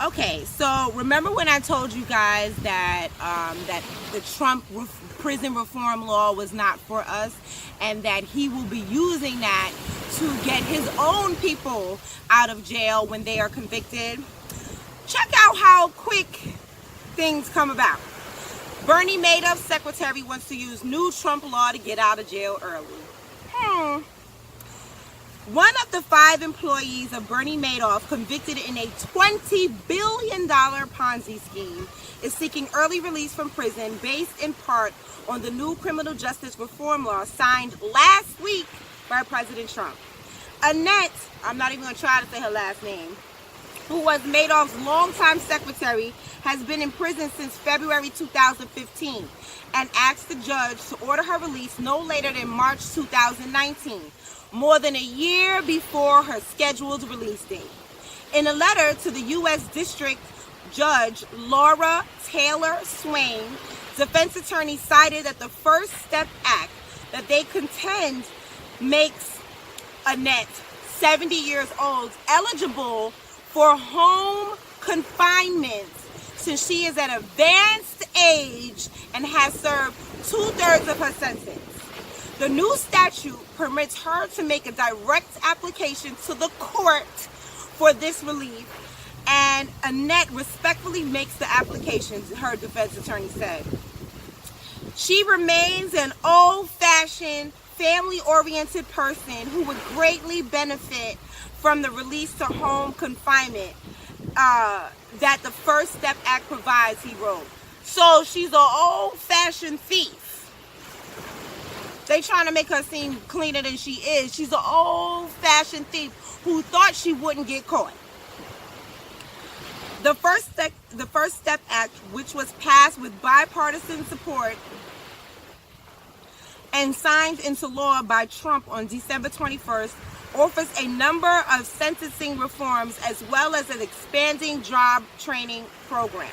Okay, so remember when I told you guys that that the Trump prison reform law was not for us, and that he will be using that to get his own people out of jail when they are convicted? Check out how quick things come about. Bernie Madoff's secretary wants to use new Trump law to get out of jail early. One of the 5 employees of Bernie Madoff, convicted in a $20 billion Ponzi scheme, is seeking early release from prison based in part on the new criminal justice reform law signed last week by President Trump. Annette, I'm not even going to try to say her last name, who was Madoff's longtime secretary, has been in prison since February 2015 and asked the judge to order her release no later than March 2019. More than a year before her scheduled release date. In a letter to the U.S. District Judge Laura Taylor Swain, defense attorney cited that the First Step Act that they contend makes Annette, 70 years old, eligible for home confinement since she is at advanced age and has served 2/3 of her sentence. The new statute permits her to make a direct application to the court for this relief, and Annette respectfully makes the application, her defense attorney said. She remains an old-fashioned, family-oriented person who would greatly benefit from the release to home confinement that the First Step Act provides, he wrote. So she's an old-fashioned thief. They trying to make her seem cleaner than she is. She's an old-fashioned thief who thought she wouldn't get caught. The First Step Act, which was passed with bipartisan support and signed into law by Trump on December 21st, offers a number of sentencing reforms as well as an expanding job training programs.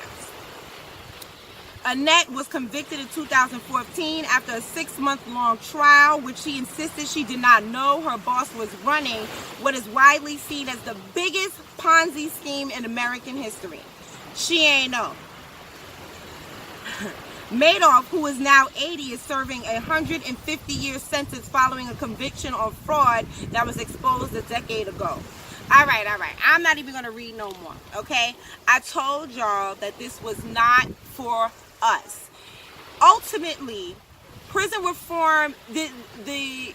Annette was convicted in 2014 after a 6-month-long trial, which she insisted she did not know her boss was running what is widely seen as the biggest Ponzi scheme in American history. She ain't know. Madoff, who is now 80, is serving a 150-year sentence following a conviction on fraud that was exposed a decade ago. All right. I'm not even going to read no more, okay? I told y'all that this was not for us. Ultimately, prison reform, the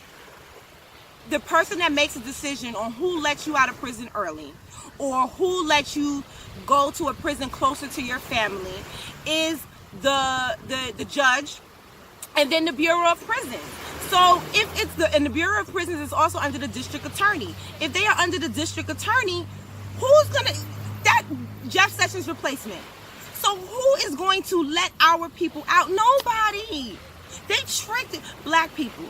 person that makes a decision on who lets you out of prison early or who lets you go to a prison closer to your family is the judge and then the Bureau of Prisons. So if it's and the Bureau of Prisons is also under the district attorney. If they are under the district attorney, that Jeff Sessions replacement. So who is going to let our people out? Nobody. They tricked black people.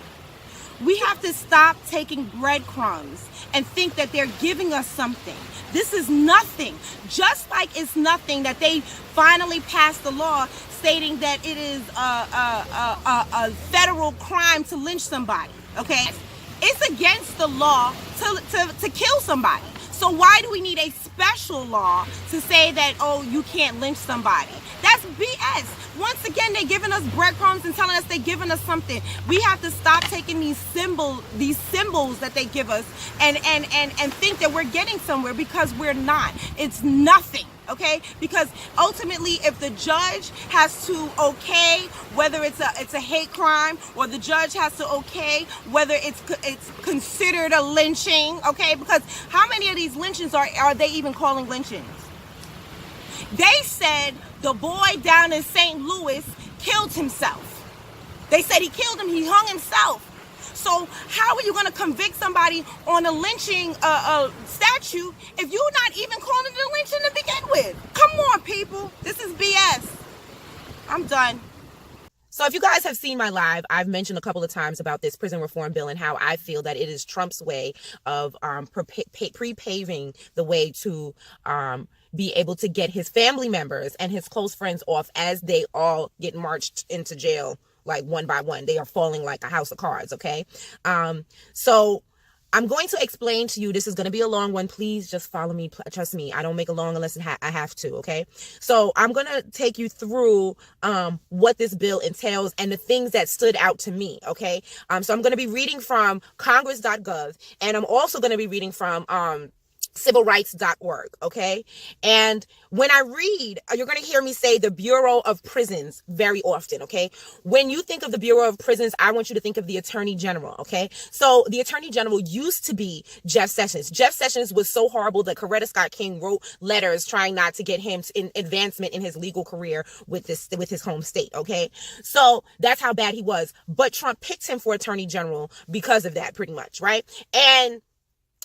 We have to stop taking breadcrumbs and think that they're giving us something. This is nothing. Just like it's nothing that they finally passed the law stating that it is a federal crime to lynch somebody, okay? It's against the law to kill somebody. So why do we need a special law to say that, oh, you can't lynch somebody? That's BS. Once again, they're giving us breadcrumbs and telling us they're giving us something. We have to stop taking these symbols that they give us and think that we're getting somewhere, because we're not. It's nothing. Okay, because ultimately, if the judge has to okay whether it's a hate crime, or the judge has to okay whether it's considered a lynching, okay, because how many of these lynchings are they even calling lynchings? They said the boy down in St. Louis killed himself. They said he killed him. He hung himself. So how are you going to convict somebody on a lynching statute if you're not even calling it a lynching to begin with? Come on, people. This is BS. I'm done. So if you guys have seen my live, I've mentioned a couple of times about this prison reform bill and how I feel that it is Trump's way of pre-paving the way to be able to get his family members and his close friends off as they all get marched into jail, like one by one. They are falling like a house of cards, okay? So I'm going to explain to you, this is going to be a long one. Please just follow me. Trust me. I don't make it long unless I have to. Okay. So I'm going to take you through what this bill entails and the things that stood out to me. Okay. So I'm going to be reading from congress.gov, and I'm also going to be reading from civilrights.org. Okay. And when I read, you're going to hear me say the Bureau of Prisons very often. Okay. When you think of the Bureau of Prisons, I want you to think of the Attorney General. Okay. So the Attorney General used to be Jeff Sessions. Jeff Sessions was so horrible that Coretta Scott King wrote letters trying not to get him in advancement in his legal career with his home state. Okay. So that's how bad he was. But Trump picked him for Attorney General because of that, pretty much. Right. And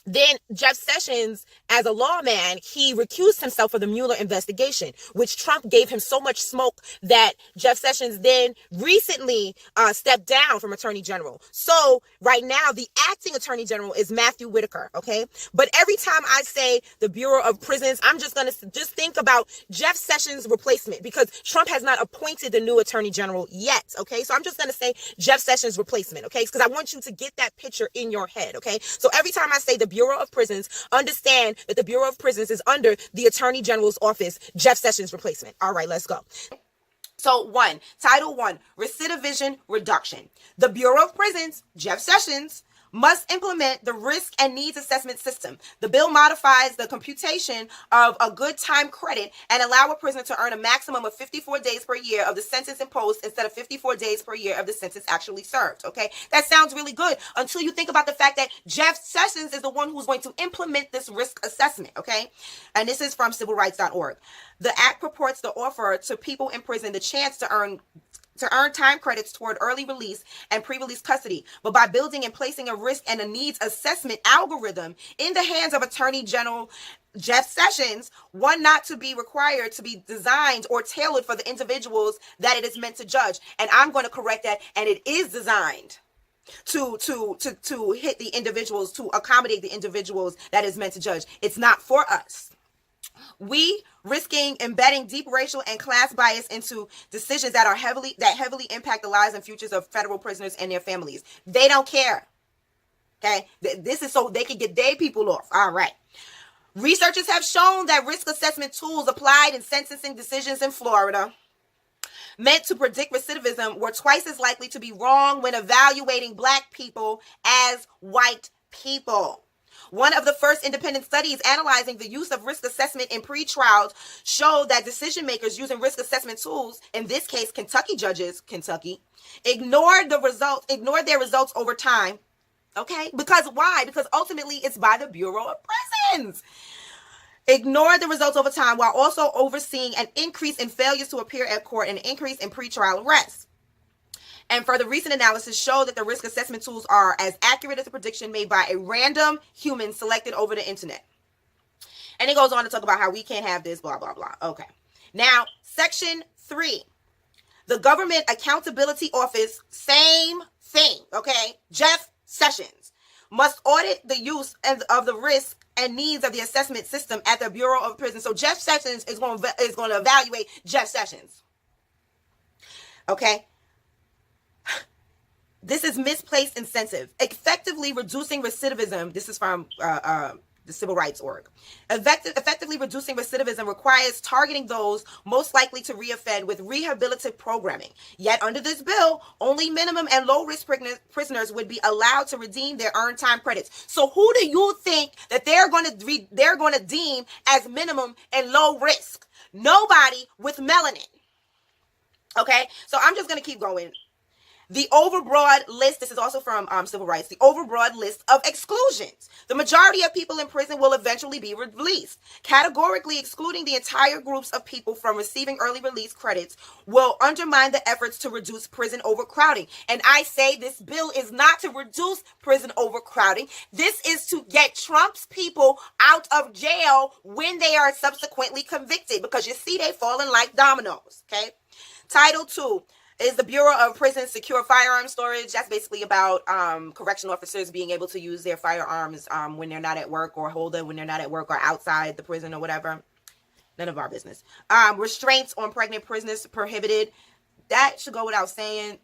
then Jeff Sessions, as a lawman, he recused himself of the Mueller investigation, which Trump gave him so much smoke that Jeff Sessions then recently stepped down from Attorney General. So right now, the acting Attorney General is Matthew Whitaker, okay? But every time I say the Bureau of Prisons, I'm just going to just think about Jeff Sessions' replacement, because Trump has not appointed the new Attorney General yet, okay? So I'm just going to say Jeff Sessions' replacement, okay? Because I want you to get that picture in your head, okay? So every time I say the Bureau of Prisons, understand that the Bureau of Prisons is under the Attorney General's office, Jeff Sessions' replacement. All right, let's go. So Title 1, recidivism reduction. The Bureau of Prisons, Jeff Sessions, must implement the risk and needs assessment system. The bill modifies the computation of a good time credit and allow a prisoner to earn a maximum of 54 days per year of the sentence imposed instead of 54 days per year of the sentence actually served. Okay, that sounds really good until you think about the fact that Jeff Sessions is the one who's going to implement this risk assessment. Okay, and this is from civilrights.org. The act purports to offer to people in prison the chance to earn time credits toward early release and pre-release custody, but by building and placing a risk and a needs assessment algorithm in the hands of Attorney General Jeff Sessions, one not to be required to be designed or tailored for the individuals that it is meant to judge. And I'm going to correct that, and it is designed to hit the individuals, to accommodate the individuals that is meant to judge. It's not for us. We risking embedding deep racial and class bias into decisions that heavily impact the lives and futures of federal prisoners and their families. They don't care. Okay, this is so they can get their people off. All right. Researchers have shown that risk assessment tools applied in sentencing decisions in Florida meant to predict recidivism were twice as likely to be wrong when evaluating Black people as white people. One of the first independent studies analyzing the use of risk assessment in pre-trials showed that decision makers using risk assessment tools, in this case Kentucky judges, ignored their results over time. Okay? Because why? Because ultimately it's by the Bureau of Prisons. Ignored the results over time while also overseeing an increase in failures to appear at court and an increase in pre-trial arrests. And further recent analysis showed that the risk assessment tools are as accurate as a prediction made by a random human selected over the internet. And it goes on to talk about how we can't have this, blah, blah, blah. Okay. Now, Section 3. The Government Accountability Office, same thing, okay? Jeff Sessions must audit the use of the risk and needs of the assessment system at the Bureau of Prisons. So Jeff Sessions is going to evaluate Jeff Sessions. Okay? This is misplaced incentive, effectively reducing recidivism. This is from the Civil Rights Org. Effectively reducing recidivism requires targeting those most likely to reoffend with rehabilitative programming. Yet under this bill, only minimum and low-risk prisoners would be allowed to redeem their earned time credits. So who do you think that they're going to deem as minimum and low risk? Nobody with melanin. Okay, so I'm just going to keep going. The overbroad list, this is also from Civil Rights, the overbroad list of exclusions. The majority of people in prison will eventually be released. Categorically excluding the entire groups of people from receiving early release credits will undermine the efforts to reduce prison overcrowding. And I say this bill is not to reduce prison overcrowding. This is to get Trump's people out of jail when they are subsequently convicted, because you see they falling like dominoes, okay? Title 2. Is the Bureau of Prisons secure firearm storage? That's basically about correctional officers being able to use their firearms when they're not at work, or hold them when they're not at work or outside the prison or whatever. None of our business. Restraints on pregnant prisoners prohibited. That should go without saying,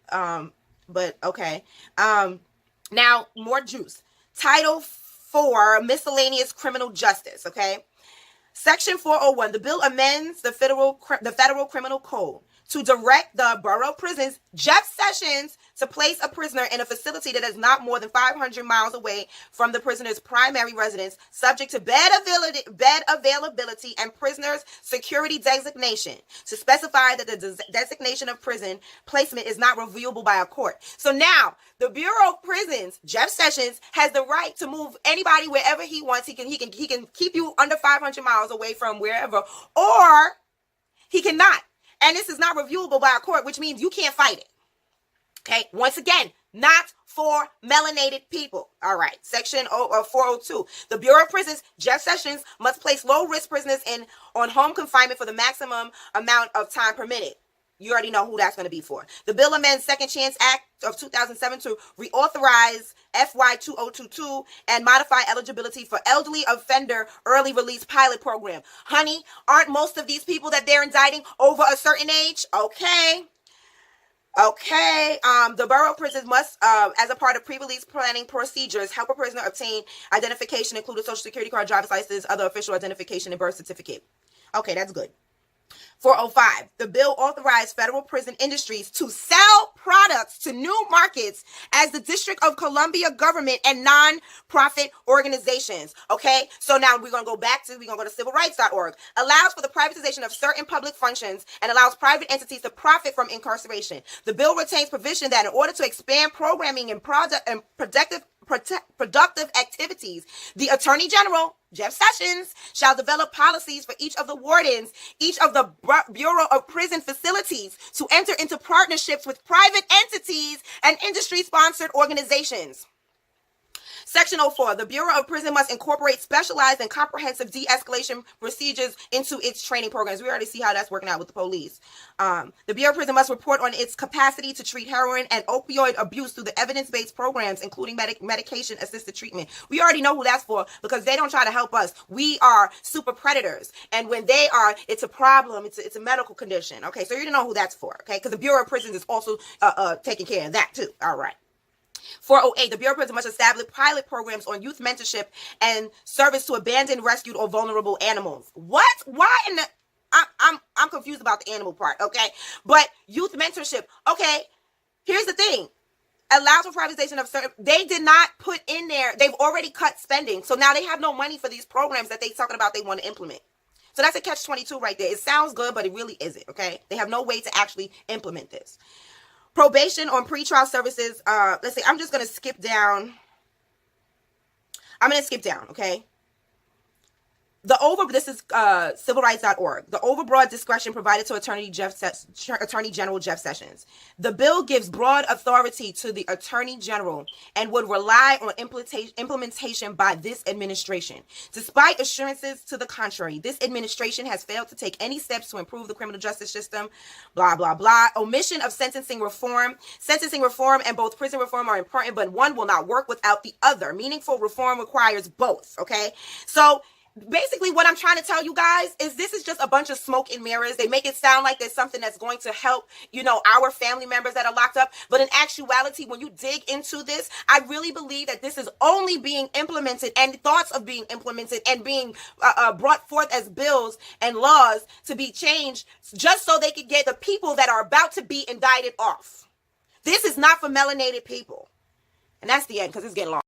but okay. Now, more juice. Title 4, Miscellaneous Criminal Justice, okay? Section 401, the bill amends the federal criminal code to direct the borough prisons, Jeff Sessions, to place a prisoner in a facility that is not more than 500 miles away from the prisoner's primary residence, subject to bed availability and prisoner's security designation, to specify that the designation of prison placement is not reviewable by a court. So now, the Bureau of Prisons, Jeff Sessions, has the right to move anybody wherever he wants. He can keep you under 500 miles away from wherever, or he cannot. And this is not reviewable by a court, which means you can't fight it. Okay, once again, not for melanated people. All right, Section 402. The Bureau of Prisons, Jeff Sessions, must place low-risk prisoners on home confinement for the maximum amount of time permitted. You already know who that's going to be for. The bill amends Second Chance Act of 2007 to reauthorize FY 2022 and modify eligibility for elderly offender early release pilot program. Honey, aren't most of these people that they're indicting over a certain age? Okay. The Borough of Prisons must, as a part of pre-release planning procedures, help a prisoner obtain identification, including social security card, driver's license, other official identification, and birth certificate. Okay, that's good. 405, the bill authorized federal prison industries to sell products to new markets as the District of Columbia government and non-profit organizations. Okay, so now we're going to go to civilrights.org. Allows for the privatization of certain public functions and allows private entities to profit from incarceration. The bill retains provision that in order to expand programming and productive activities, the Attorney General, Jeff Sessions, shall develop policies for each of the wardens, each of the Bureau of Prison facilities to enter into partnerships with private entities and industry-sponsored organizations. Section 04, the Bureau of Prison must incorporate specialized and comprehensive de-escalation procedures into its training programs. We already see how that's working out with the police. The Bureau of Prison must report on its capacity to treat heroin and opioid abuse through the evidence-based programs, including medication-assisted treatment. We already know who that's for because they don't try to help us. We are super predators. And when they are, it's a problem. It's a medical condition. Okay, so you don't know who that's for. Okay, because the Bureau of Prisons is also taking care of that too. All right. 408, the Bureau of Prisons must establish pilot programs on youth mentorship and service to abandoned, rescued, or vulnerable animals. What? Why in the... I'm confused about the animal part, okay? But youth mentorship, okay, here's the thing. Allows for privatization of certain... They did not put in there... They've already cut spending, so now they have no money for these programs that they're talking about they want to implement. So that's a catch-22 right there. It sounds good, but it really isn't, okay? They have no way to actually implement this. Probation on pretrial services. Let's see. I'm just going to skip down. Okay? This is civilrights.org. The overbroad discretion provided to Attorney General Jeff Sessions. The bill gives broad authority to the Attorney General and would rely on implementation by this administration. Despite assurances to the contrary, this administration has failed to take any steps to improve the criminal justice system, blah, blah, blah. Omission of sentencing reform. Sentencing reform and both prison reform are important, but one will not work without the other. Meaningful reform requires both, okay? So, basically, what I'm trying to tell you guys is this is just a bunch of smoke and mirrors. They make it sound like there's something that's going to help, our family members that are locked up. But in actuality, when you dig into this, I really believe that this is only being implemented and thoughts of being implemented and being brought forth as bills and laws to be changed just so they could get the people that are about to be indicted off. This is not for melanated people. And that's the end because it's getting long.